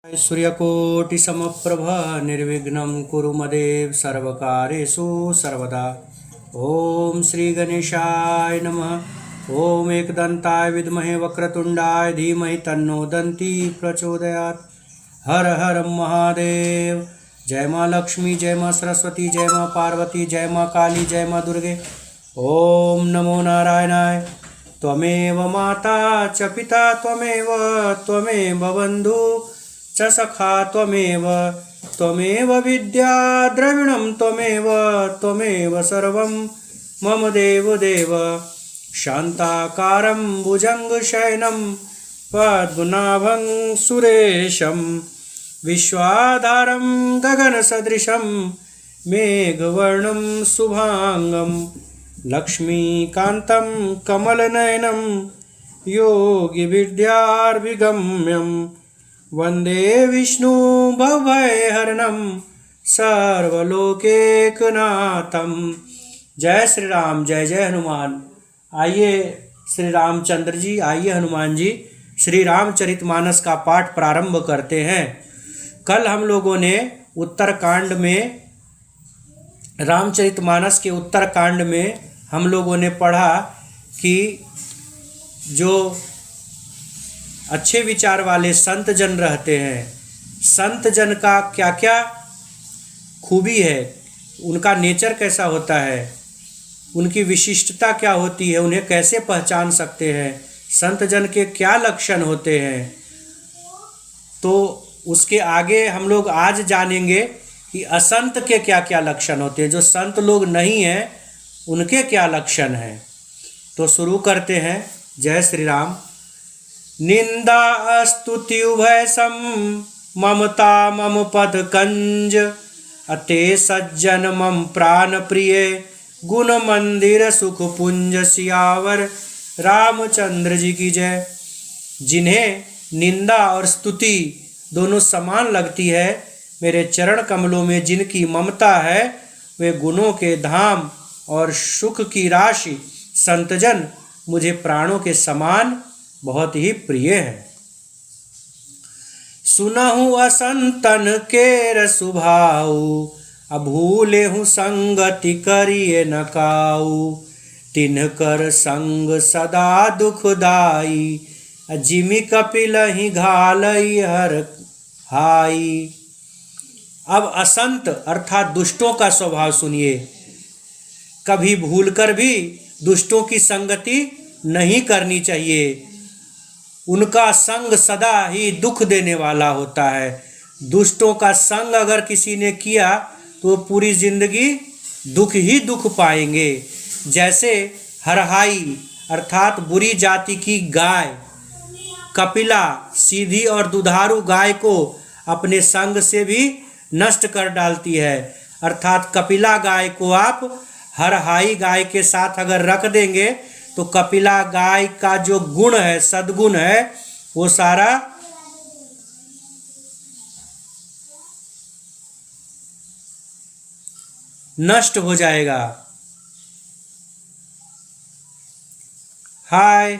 सूर्यकोटिसमप्रभ निर्विघ्नं कुरु मदेव सर्वकार्येषु सर्वदा। ओम श्री गणेशाय नमः। ओम एकदंताय विद्महे वक्रतुंडाय धीमहि तन्नो दन्ति प्रचोदयात्। हर हर महादेव। जय माँ लक्ष्मी, जय माँ सरस्वती, जय माँ पार्वती, जय माँ काली, जय माँ दुर्गे। ओम नमो नारायणाय। त्वमेव माता च पिता त्वमेव बन्धु च सखा त्वमेव विद्या द्रविणं त्वमेव सर्वं मम देव शान्ताकारं भुजङ्गशयनं पद्मनाभं सुरेशं विश्वाधारं गगनसदृशं मेघवर्णं शुभांगं लक्ष्मीकान्तं कमलनयनं योगिविद्यार्भिगम्यं वंदे विष्णु भवभयहरणं सर्वलोकैकनाथं। जय श्री राम, जय जय हनुमान। आइए श्री रामचंद्र जी, आइए हनुमान जी, श्री रामचरितमानस का पाठ प्रारंभ करते हैं। कल हम लोगों ने उत्तरकांड में, रामचरितमानस के उत्तरकांड में हम लोगों ने पढ़ा कि जो अच्छे विचार वाले संत जन रहते हैं, संत जन का क्या क्या खूबी है, उनका नेचर कैसा होता है, उनकी विशिष्टता क्या होती है, उन्हें कैसे पहचान सकते हैं, संत जन के क्या लक्षण होते हैं। तो उसके आगे हम लोग आज जानेंगे कि असंत के क्या क्या लक्षण होते हैं, जो संत लोग नहीं हैं उनके क्या लक्षण हैं। तो शुरू करते हैं। जय श्री राम। निंदा स्तुति उभय सम ममता मम पद कंज अते सज्जन मम प्राण प्रिय गुण मंदिर सुख पुंज सियावर रामचंद्र जी की जय। जिन्हें निंदा और स्तुति दोनों समान लगती है, मेरे चरण कमलों में जिनकी ममता है, वे गुणों के धाम और सुख की राशि संतजन मुझे प्राणों के समान बहुत ही प्रिय है। सुनहु असंतन के सुभाऊ अभूले हूँ संगति करिए न काऊ तिनकर संग सदा दुखदाई जिमि कपिल ही घालई हर हाई। अब असंत अर्थात दुष्टों का स्वभाव सुनिए। कभी भूलकर भी दुष्टों की संगति नहीं करनी चाहिए। उनका संग सदा ही दुख देने वाला होता है। दुष्टों का संग अगर किसी ने किया तो पूरी जिंदगी दुख ही दुख पाएंगे। जैसे हरहाई अर्थात बुरी जाति की गाय, कपिला सीधी और दुधारू गाय को अपने संग से भी नष्ट कर डालती है। अर्थात कपिला गाय को आप हरहाई गाय के साथ अगर रख देंगे तो कपिला गाय का जो गुण है, सद्गुण है, वो सारा नष्ट हो जाएगा। हाय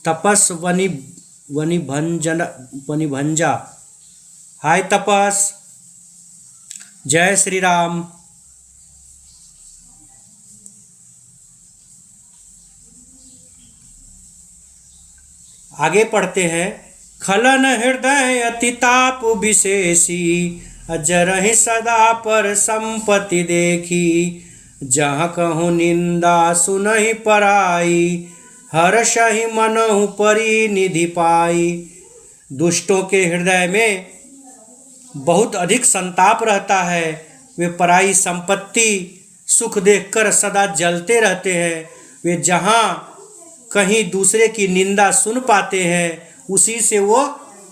तपस वनि भंजा। हाय तपस। जय श्री राम। आगे पढ़ते हैं। खलन हृदय अति ताप विशेषी अजरहि सदा पर संपत्ति देखी जहाँ कहूँ निंदा सुनहि पराई हर्षहि मनहु परिनिधि पाई। दुष्टों के हृदय में बहुत अधिक संताप रहता है। वे पराई संपत्ति सुख देखकर सदा जलते रहते हैं। वे जहाँ कहीं दूसरे की निंदा सुन पाते हैं उसी से वो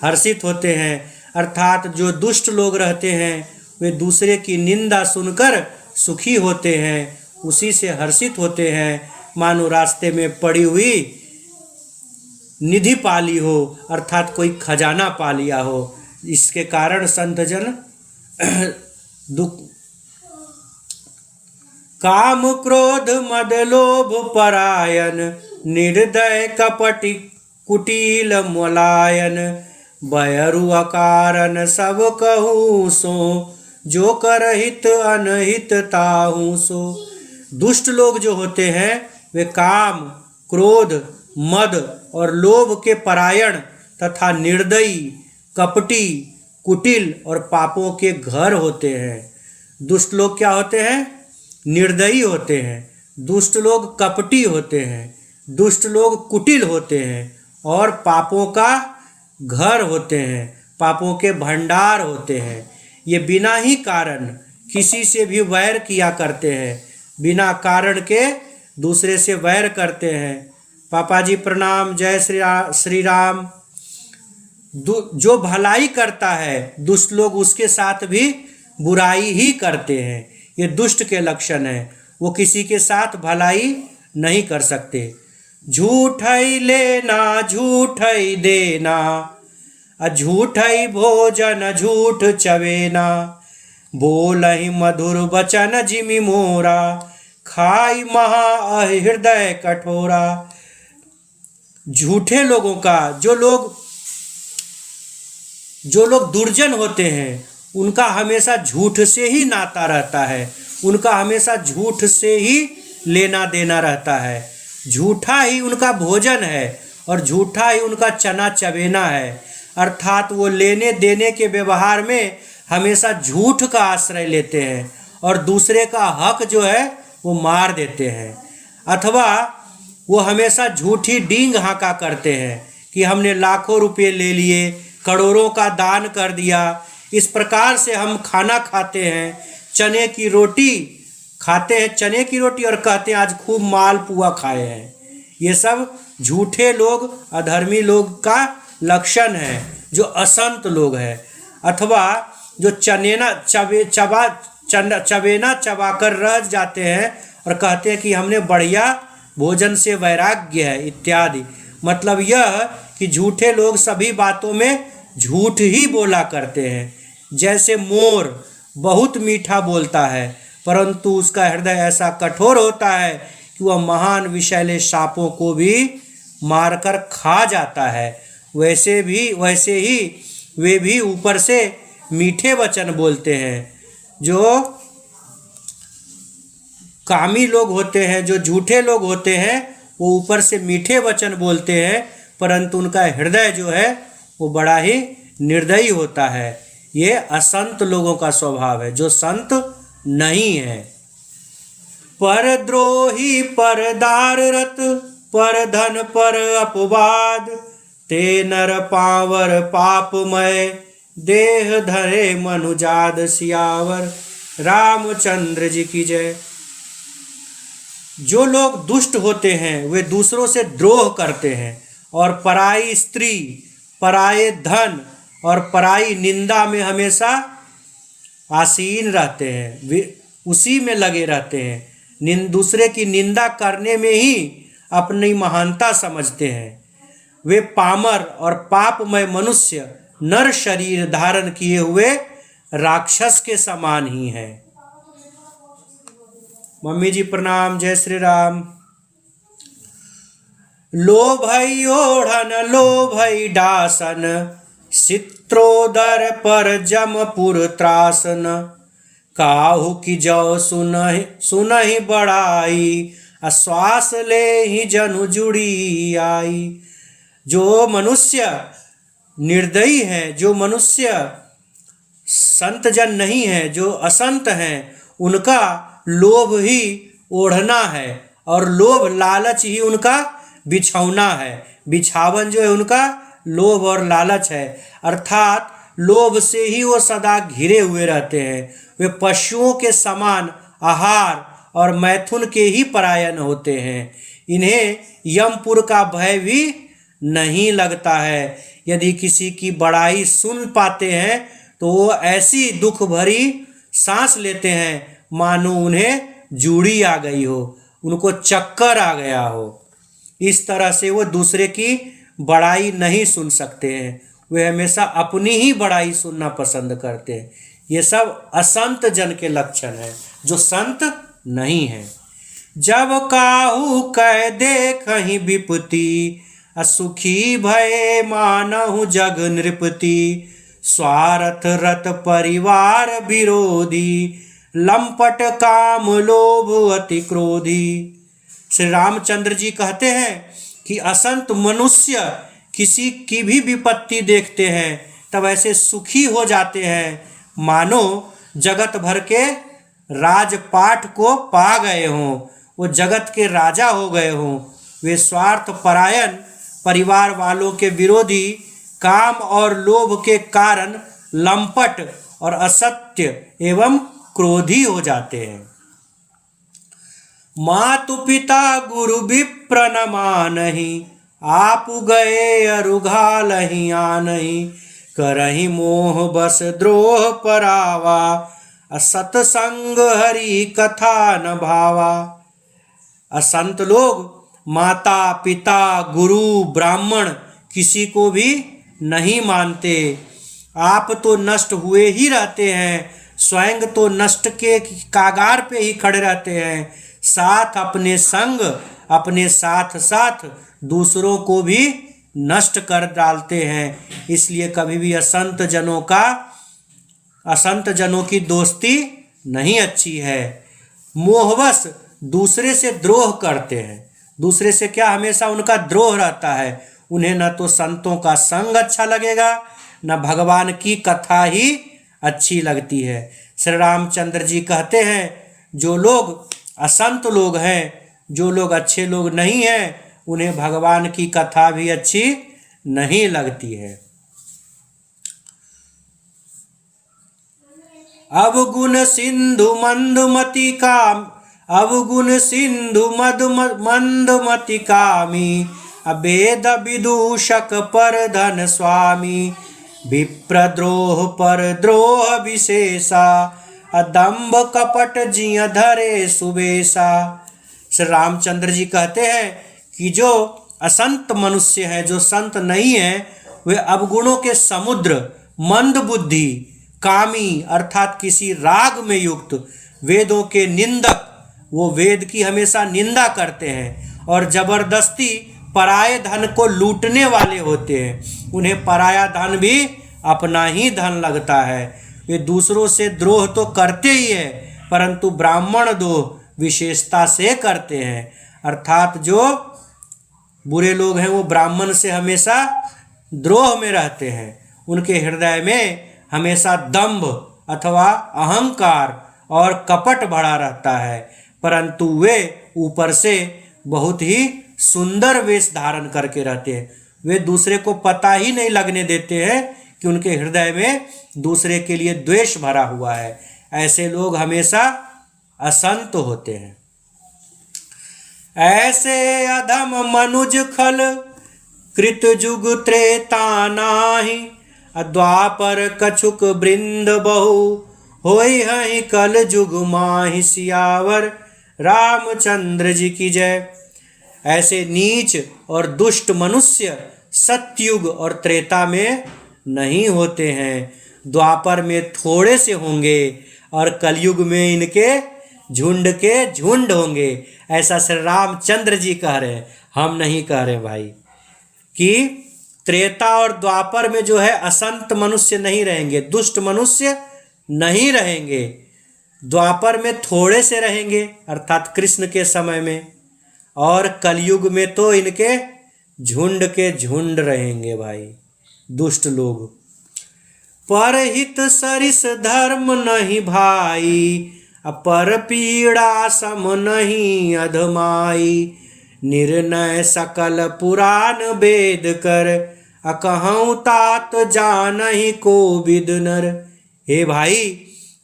हर्षित होते हैं। अर्थात जो दुष्ट लोग रहते हैं वे दूसरे की निंदा सुनकर सुखी होते हैं, उसी से हर्षित होते हैं। मानो रास्ते में पड़ी हुई निधि पा ली हो, अर्थात कोई खजाना पा लिया हो। इसके कारण संतजन दुख काम क्रोध मद लोभ परायण निर्दय कपटी कुटिल मलायन, बयरु अकारन सब कहूँ सो, जो करहित अनहित ताहू सो। दुष्ट लोग जो होते हैं वे काम, क्रोध, मद और लोभ के परायण तथा निर्दयी, कपटी, कुटिल और पापों के घर होते हैं। दुष्ट लोग क्या होते हैं? निर्दयी होते हैं। दुष्ट लोग कपटी होते हैं। दुष्ट लोग कुटिल होते हैं और पापों का घर होते हैं, पापों के भंडार होते हैं। ये बिना ही कारण किसी से भी वैर किया करते हैं, बिना कारण के दूसरे से वैर करते हैं। पापा जी प्रणाम, जय श्री राम। जो भलाई करता है दुष्ट लोग उसके साथ भी बुराई ही करते हैं। ये दुष्ट के लक्षण है, वो किसी के साथ भलाई नहीं कर सकते। झूठई लेना झूठई देना, झूठई भोजन झूठ चवेना, बोलहि मधुर बचन जिमि मोरा, खाई महा हृदय कठोरा। झूठे लोगों का, जो लोग दुर्जन होते हैं उनका हमेशा झूठ से ही नाता रहता है, उनका हमेशा झूठ से ही लेना देना रहता है। झूठा ही उनका भोजन है और झूठा ही उनका चना चबेना है। अर्थात वो लेने देने के व्यवहार में हमेशा झूठ का आश्रय लेते हैं और दूसरे का हक जो है वो मार देते हैं। अथवा वो हमेशा झूठी डींग हाँका करते हैं कि हमने लाखों रुपए ले लिए, करोड़ों का दान कर दिया, इस प्रकार से हम खाना खाते हैं, चने की रोटी खाते हैं, चने की रोटी, और कहते हैं आज खूब मालपुआ खाए हैं। ये सब झूठे लोग, अधर्मी लोग का लक्षण है, जो असंत लोग हैं। अथवा जो चबेना चबाकर रह जाते हैं और कहते हैं कि हमने बढ़िया भोजन से वैराग्य है इत्यादि। मतलब यह कि झूठे लोग सभी बातों में झूठ ही बोला करते हैं। जैसे मोर बहुत मीठा बोलता है परंतु उसका हृदय ऐसा कठोर होता है कि वह महान विषैले सांपों को भी मारकर खा जाता है, वैसे ही वे भी ऊपर से मीठे वचन बोलते हैं। जो कामी लोग होते हैं, जो झूठे लोग होते हैं, वो ऊपर से मीठे वचन बोलते हैं परंतु उनका हृदय जो है वो बड़ा ही निर्दयी होता है। ये असंत लोगों का स्वभाव है, जो संत नहीं है। परद्रोही परदार रत, पर धन पर अपवाद, ते नर पावर पापमय, देह धरे मनुजाद। सियावर रामचंद्र जी की जय। जो लोग दुष्ट होते हैं वे दूसरों से द्रोह करते हैं और पराई स्त्री, पराये धन और पराई निंदा में हमेशा आसीन रहते हैं, वे उसी में लगे रहते हैं। दूसरे की निंदा करने में ही अपनी महानता समझते हैं। वे पामर और पापमय मनुष्य नर शरीर धारण किए हुए राक्षस के समान ही हैं। मम्मी जी प्रणाम, जय श्री राम। लोभई ओढ़न लोभई डासन, चित्रोदर पर जमपुर त्रासन, काहू की जौ सुनहि बड़ाई, आश्वास ले ही जनु जुड़ी आई। जो मनुष्य निर्दयी है, जो मनुष्य संत जन नहीं है, जो असंत हैं, उनका लोभ ही ओढ़ना है और लोभ लालच ही उनका बिछौना है। बिछावन जो है उनका लोभ और लालच है, अर्थात लोभ से ही वो सदा घिरे हुए रहते हैं। वे पशुओं के समान आहार और मैथुन के ही परायण होते हैं। इन्हें यमपुर का भय भी नहीं लगता है। यदि किसी की बड़ाई सुन पाते हैं तो वो ऐसी दुख भरी सांस लेते हैं मानो उन्हें जूड़ी आ गई हो, उनको चक्कर आ गया हो। इस तरह से वो दूसरे की बड़ाई नहीं सुन सकते हैं, वे हमेशा अपनी ही बड़ाई सुनना पसंद करते हैं। ये सब असंत जन के लक्षण हैं, जो संत नहीं है। जब काहू कह देखहि विपत्ति, असुखी भय मानहु जग नृपति, स्वार्थ रत परिवार विरोधी, लंपट काम लोभ अति क्रोधी। श्री रामचंद्र जी कहते हैं कि असंत मनुष्य किसी की भी विपत्ति देखते हैं तब ऐसे सुखी हो जाते हैं मानो जगत भर के राजपाट को पा गए हों, वो जगत के राजा हो गए हों। वे स्वार्थ परायण, परिवार वालों के विरोधी, काम और लोभ के कारण लंपट और असत्य एवं क्रोधी हो जाते हैं। मातु पिता गुरु विप्र न मानहि, आप गए अरुघालहि आनहि, करहि मोह बस द्रोह परावा, असत्संग हरि कथा न भावा। असंत लोग माता पिता गुरु ब्राह्मण किसी को भी नहीं मानते। आप तो नष्ट हुए ही रहते हैं, स्वयं तो नष्ट के कागार पे ही खड़े रहते हैं, साथ अपने संग अपने साथ साथ दूसरों को भी नष्ट कर डालते हैं। इसलिए कभी भी असंत जनों की दोस्ती नहीं अच्छी है। मोहवश दूसरे से द्रोह करते हैं, दूसरे से क्या हमेशा उनका द्रोह रहता है। उन्हें न तो संतों का संग अच्छा लगेगा न भगवान की कथा ही अच्छी लगती है। श्री रामचंद्र जी कहते हैं जो लोग असंत लोग हैं, जो लोग अच्छे लोग नहीं हैं, उन्हें भगवान की कथा भी अच्छी नहीं लगती है। अवगुण सिंधु मंदमति कामी, अभेद विदूषक पर धन स्वामी, विप्रद्रोह पर द्रोह विशेषा, अदम्भ कपट जिय धरे सुबेसा। श्री रामचंद्र जी कहते हैं कि जो असंत मनुष्य है, जो संत नहीं है, वे अवगुणों के समुद्र, मंद बुद्धि, कामी अर्थात किसी राग में युक्त, वेदों के निंदक, वो वेद की हमेशा निंदा करते हैं, और जबरदस्ती पराये धन को लूटने वाले होते हैं। उन्हें पराया धन भी अपना ही धन लगता है। वे दूसरों से द्रोह तो करते ही है, परंतु ब्राह्मण द्रोह विशेषता से करते हैं। अर्थात जो बुरे लोग हैं वो ब्राह्मण से हमेशा द्रोह में रहते हैं। उनके हृदय में हमेशा दंभ अथवा अहंकार और कपट भरा रहता है, परंतु वे ऊपर से बहुत ही सुंदर वेश धारण करके रहते हैं। वे दूसरे को पता ही नहीं लगने देते हैं कि उनके हृदय में दूसरे के लिए द्वेष भरा हुआ है। ऐसे लोग हमेशा असंत होते हैं। ऐसे अधम मनुज खल कृत जुग त्रेता नाहि, द्वापर कछुक बृंद बहु होई हहि कल जुग माहि। सियावर रामचंद्र जी की जय। ऐसे नीच और दुष्ट मनुष्य सतयुग और त्रेता में नहीं होते हैं, द्वापर में थोड़े से होंगे और कलयुग में इनके झुंड के झुंड होंगे। ऐसा श्री रामचंद्र जी कह रहे हैं, हम नहीं कह रहे भाई। कि त्रेता और द्वापर में जो है असंत मनुष्य नहीं रहेंगे, दुष्ट मनुष्य नहीं रहेंगे, द्वापर में थोड़े से रहेंगे अर्थात कृष्ण के समय में, और कलयुग में तो इनके झुंड के झुंड रहेंगे भाई दुष्ट लोग। परहित सरिस धर्म नहीं भाई, अपर पीड़ा सम नहीं अधमाई। निर्णय सकल पुराण वेद कर, अकहूँ तात जानहि को विद नर। हे भाई,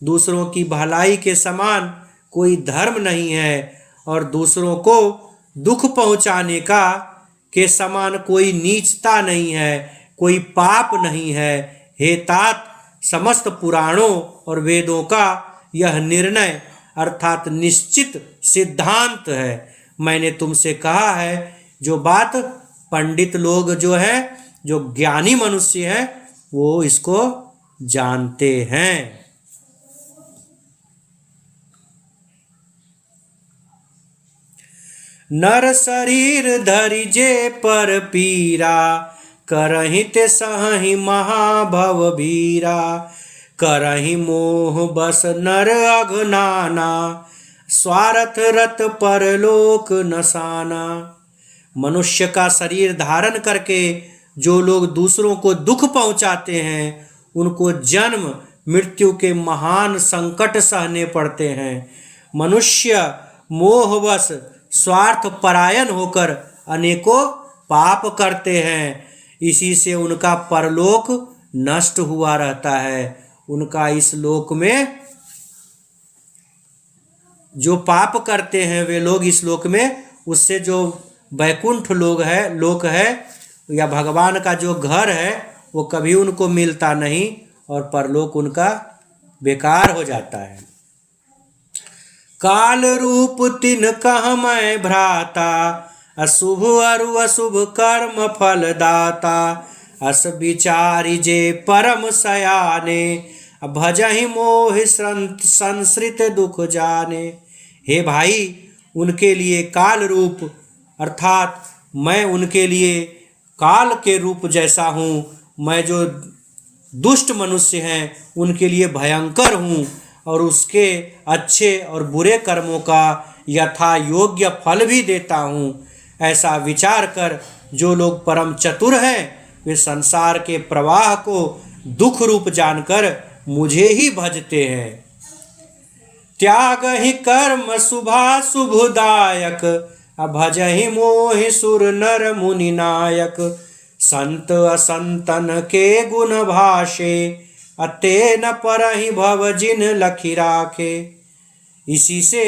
दूसरों की भलाई के समान कोई धर्म नहीं है, और दूसरों को दुख पहुँचाने का के समान कोई नीचता नहीं है, कोई पाप नहीं है। हे तात, समस्त पुराणों और वेदों का यह निर्णय अर्थात निश्चित सिद्धांत है। मैंने तुमसे कहा है, जो बात पंडित लोग जो हैं, जो ज्ञानी मनुष्य हैं, वो इसको जानते हैं। नर शरीर धरि जे पर पीरा, करहि ते सहहि महाभव भीरा। करहि मोह बस नर अघनाना, स्वार्थ रत परलोक नसाना। मनुष्य का शरीर धारण करके जो लोग दूसरों को दुख पहुंचाते हैं, उनको जन्म मृत्यु के महान संकट सहने पड़ते हैं। मनुष्य मोहवश स्वार्थ परायण होकर अनेकों पाप करते हैं, इसी से उनका परलोक नष्ट हुआ रहता है। उनका इस लोक में जो पाप करते हैं वे लोग इस लोक में, उससे जो वैकुंठ लोक है या भगवान का जो घर है वो कभी उनको मिलता नहीं और परलोक उनका बेकार हो जाता है। काल रूप तिन कह मैं भ्राता, अशुभ अरु अशुभ कर्म फल दाता। अस विचारी जे परम सयाने, भजहि मोहि संसृत दुख जाने। हे भाई, उनके लिए काल रूप अर्थात मैं उनके लिए काल के रूप जैसा हूँ। मैं जो दुष्ट मनुष्य हैं उनके लिए भयंकर हूँ और उसके अच्छे और बुरे कर्मों का यथा योग्य फल भी देता हूँ। ऐसा विचार कर जो लोग परम चतुर हैं वे संसार के प्रवाह को दुख रूप जानकर मुझे ही भजते हैं। त्याग ही कर्म शुभाशुभदायक, भजहि मोहि सुर नर मुनि नायक। संत असंतन के गुण भाषे, अते न परहि भव जिन लखी राखे। इसी से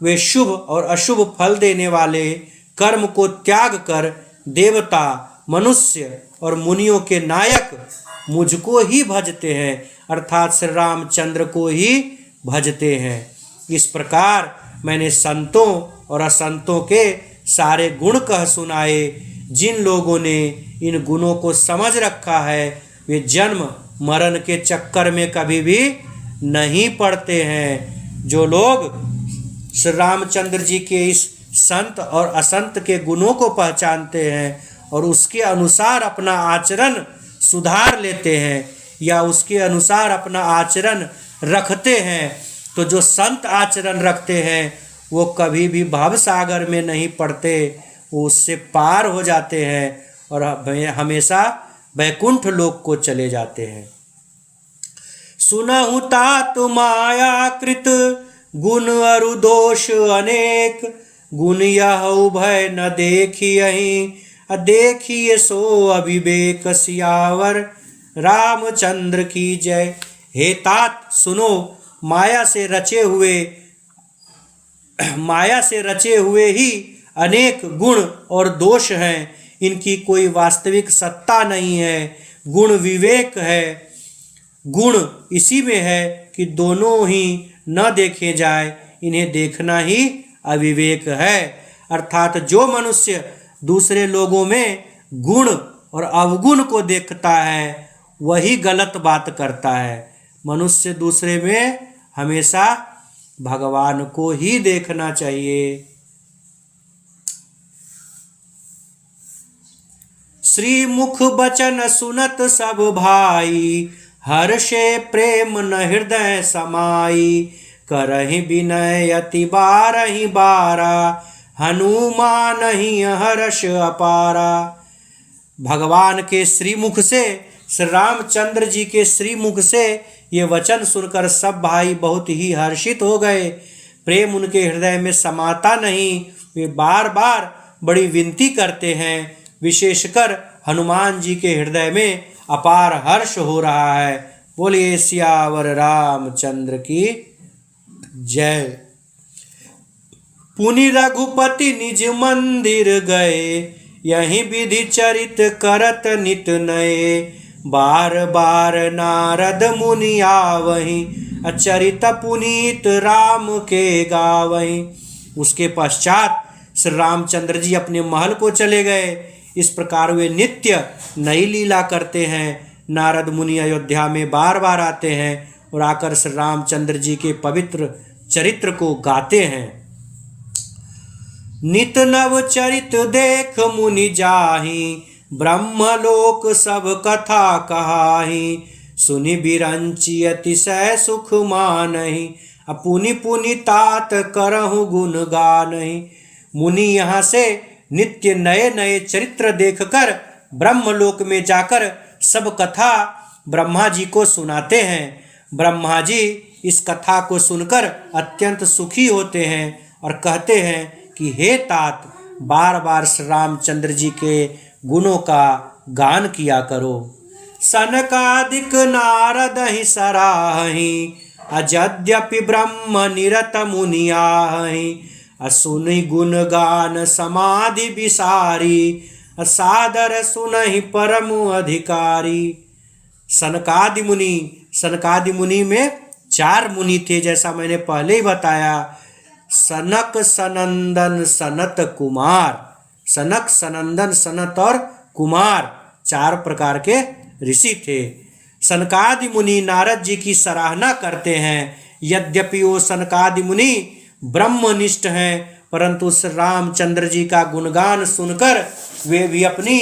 वे शुभ और अशुभ फल देने वाले कर्म को त्याग कर देवता, मनुष्य और मुनियों के नायक मुझको ही भजते हैं, अर्थात श्री रामचंद्र को ही भजते हैं। इस प्रकार मैंने संतों और असंतों के सारे गुण कह सुनाए। जिन लोगों ने इन गुणों को समझ रखा है वे जन्म मरण के चक्कर में कभी भी नहीं पड़ते हैं। जो लोग श्री रामचंद्र जी के इस संत और असंत के गुणों को पहचानते हैं और उसके अनुसार अपना आचरण सुधार लेते हैं या उसके अनुसार अपना आचरण रखते हैं, तो जो संत आचरण रखते हैं वो कभी भी भव सागर में नहीं पड़ते, वो उससे पार हो जाते हैं और हमेशा वैकुंठ लोक को चले जाते हैं। सुनहु तात माया कृत, गुण अरु दोष अनेक। गुण यह उभय न देखियहि, देखिए सो अविवेक। सियावर रामचंद्र की जय। हे तात सुनो, माया से रचे हुए ही अनेक गुण और दोष हैं। इनकी कोई वास्तविक सत्ता नहीं है। गुण विवेक है। गुण इसी में है कि दोनों ही न देखे जाए, इन्हें देखना ही अविवेक है। अर्थात जो मनुष्य दूसरे लोगों में गुण और अवगुण को देखता है वही गलत बात करता है। मनुष्य दूसरे में हमेशा भगवान को ही देखना चाहिए। श्री मुख बचन सुनत सब भाई, हर्षे प्रेम न हृदय समाई। करहि विनय अति बारहि बारा, हनुमान ही हर्ष अपारा। भगवान के श्रीमुख से, श्री रामचंद्र जी के श्रीमुख से ये वचन सुनकर सब भाई बहुत ही हर्षित हो गए। प्रेम उनके हृदय में समाता नहीं, वे बार बार बड़ी विनती करते हैं। विशेषकर हनुमान जी के हृदय में अपार हर्ष हो रहा है। बोलिए सियावर रामचंद्र की जय। पुनि रघुपति निज मंदिर गए, यही विधि चरित करत नित नए। बार बार नारद मुनि आवहि, अचरित पुनीत राम के गावहि। उसके पश्चात श्री रामचंद्र जी अपने महल को चले गए। इस प्रकार वे नित्य नई लीला करते हैं। नारद मुनि अयोध्या में बार बार आते हैं और आकर श्री रामचंद्र जी के पवित्र चरित्र को गाते हैं। नित नव चरित देख मुनि जाहि, ब्रह्मलोक सब कथा कहाहि। सुनि बिरंचि अतिशय सुख मानहि, पुनि पुनि तात करहु गुण गानहि। मुनि यहाँ से नित्य नए नए चरित्र देखकर ब्रह्मलोक में जाकर सब कथा ब्रह्मा जी को सुनाते हैं। ब्रह्मा जी इस कथा को सुनकर अत्यंत सुखी होते हैं और कहते हैं कि हे तात, बार बार श्री रामचंद्र जी के गुणों का गान किया करो। सनकादिक नारद ही सराहि, अजद्यपि ब्रह्म निरत मुनियाहि। असुनि गुण गान समाधि विसारी, सादर सुनहि परम अधिकारी। सनकादि मुनि में 4 मुनि थे, जैसा मैंने पहले ही बताया। सनक, सनंदन, सनत, कुमार। सनक, सनंदन, सनत और कुमार 4 प्रकार के ऋषि थे। सनकादि मुनि नारद जी की सराहना करते हैं। यद्यपि वो सनकादि मुनि ब्रह्मनिष्ठ हैं, परंतु श्री रामचंद्र जी का गुणगान सुनकर वे भी अपनी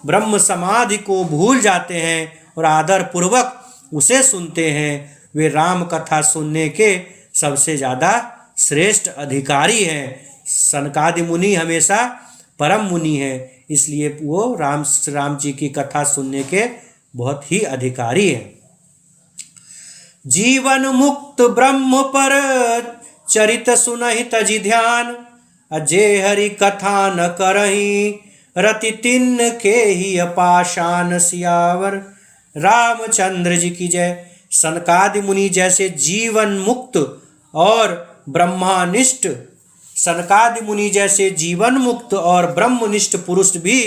ब्रह्म समाधि को भूल जाते हैं और आदर पूर्वक उसे सुनते हैं। वे राम कथा सुनने के सबसे ज़्यादा श्रेष्ठ अधिकारी हैं। सनकादि मुनि हमेशा परम मुनि हैं, इसलिए वो राम जी की कथा सुनने के बहुत ही अधिकारी हैं। जीवन मुक्त ब्रह्म पर चरित सुनहि तजि ध्यान, अजे हरि कथा न करहि, रति तिन्न के ही अपाशान। सियावर रामचंद्र जी की जय। सनकादि मुनि जैसे जीवन मुक्त और ब्रह्मनिष्ठ, सनकादि मुनि जैसे जीवन मुक्त और ब्रह्मनिष्ठ पुरुष भी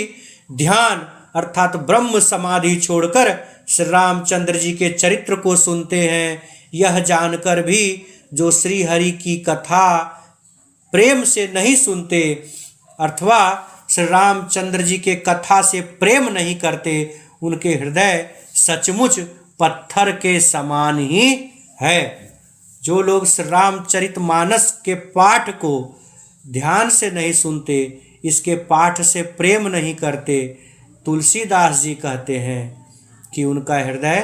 ध्यान अर्थात ब्रह्म समाधि छोड़कर श्री रामचंद्र जी के चरित्र को सुनते हैं। यह जानकर भी जो श्री हरि की कथा प्रेम से नहीं सुनते अथवा श्री रामचंद्र जी के कथा से प्रेम नहीं करते, उनके हृदय सचमुच पत्थर के समान ही है। जो लोग श्री रामचरितमानस के पाठ को ध्यान से नहीं सुनते, इसके पाठ से प्रेम नहीं करते, तुलसीदास जी कहते हैं कि उनका हृदय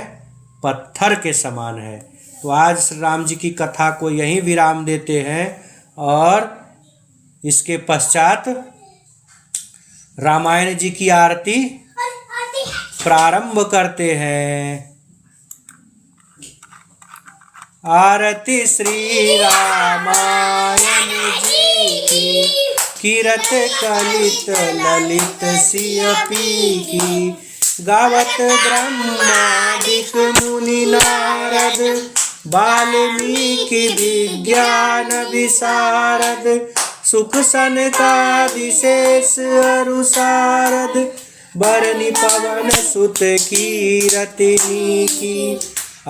पत्थर के समान है। तो आज श्री राम जी की कथा को यहीं विराम देते हैं और इसके पश्चात रामायण जी की आरती प्रारंभ करते हैं। आरती श्री रामायण जी की, कीरत कलित ललित सिय पीकी। गावत ब्रह्मादिक मुनि नारद, वाल्मीकि विज्ञान विशारद। सुख सनकादि शेष अरु सारद, बरनि पवन सुत कीरति की।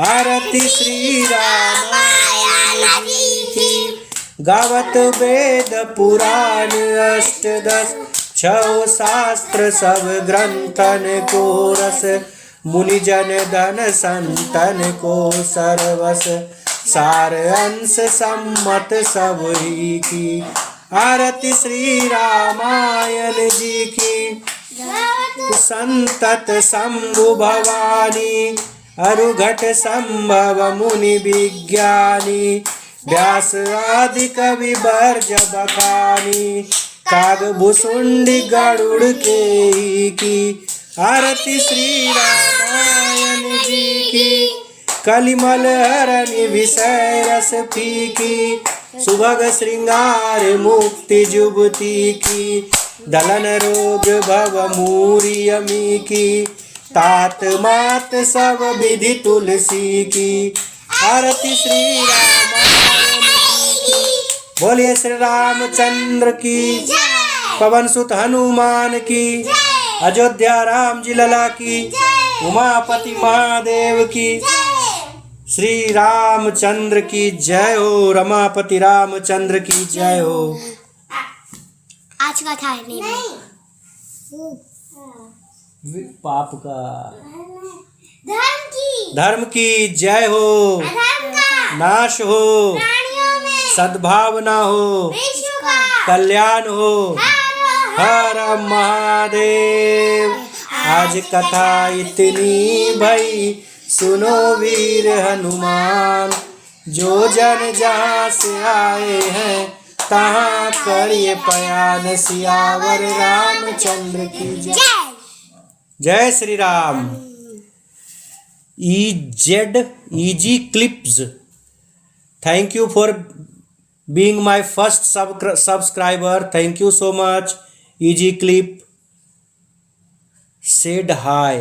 आरती श्री रामायण जी की, गावत वेद पुराण अष्टदश। 6 शास्त्र सब ग्रंथन को रस, मुनि जन धन संतन को सर्वस। सार अंश सम्मत सब ही की। आरती श्री रामायण जी की, संतत शंभु भवानी। अरुघट संभव मुनि विज्ञानी, व्यास आदि कवि बर्ज बखानी। काग भुसुंडी गरुड़ के की। आरती श्री रामायण जी की, कलिमल हरनि विषय रस फीकी। सुभग श्रृंगार मुक्ति जुबती की। दलन रोग भव मूरी अमी की। तात मात सब विधि तुलसी की। आरती श्री रामायण की। बोलिए श्री रामचंद्र की, पवन सुत हनुमान की, अयोध्या राम जी लला की, उमापति महादेव की, श्री रामचंद्र की जय हो। रमापति रामचंद्र की जय हो। आज का था नहीं पाप का धर्म की जय हो। नाश हो, सद्भावना हो, कल्याण हो। हर महादेव। आज कथा इतनी भई, सुनो वीर हनुमान। जो जन जहाँ से आए हैं, तहाँ करिए पयान। सियावर रामचंद्र की जय। जय Shri Ram. Easy Clips, thank you for being my first subscriber. Thank you so much. Easy Clip said hi.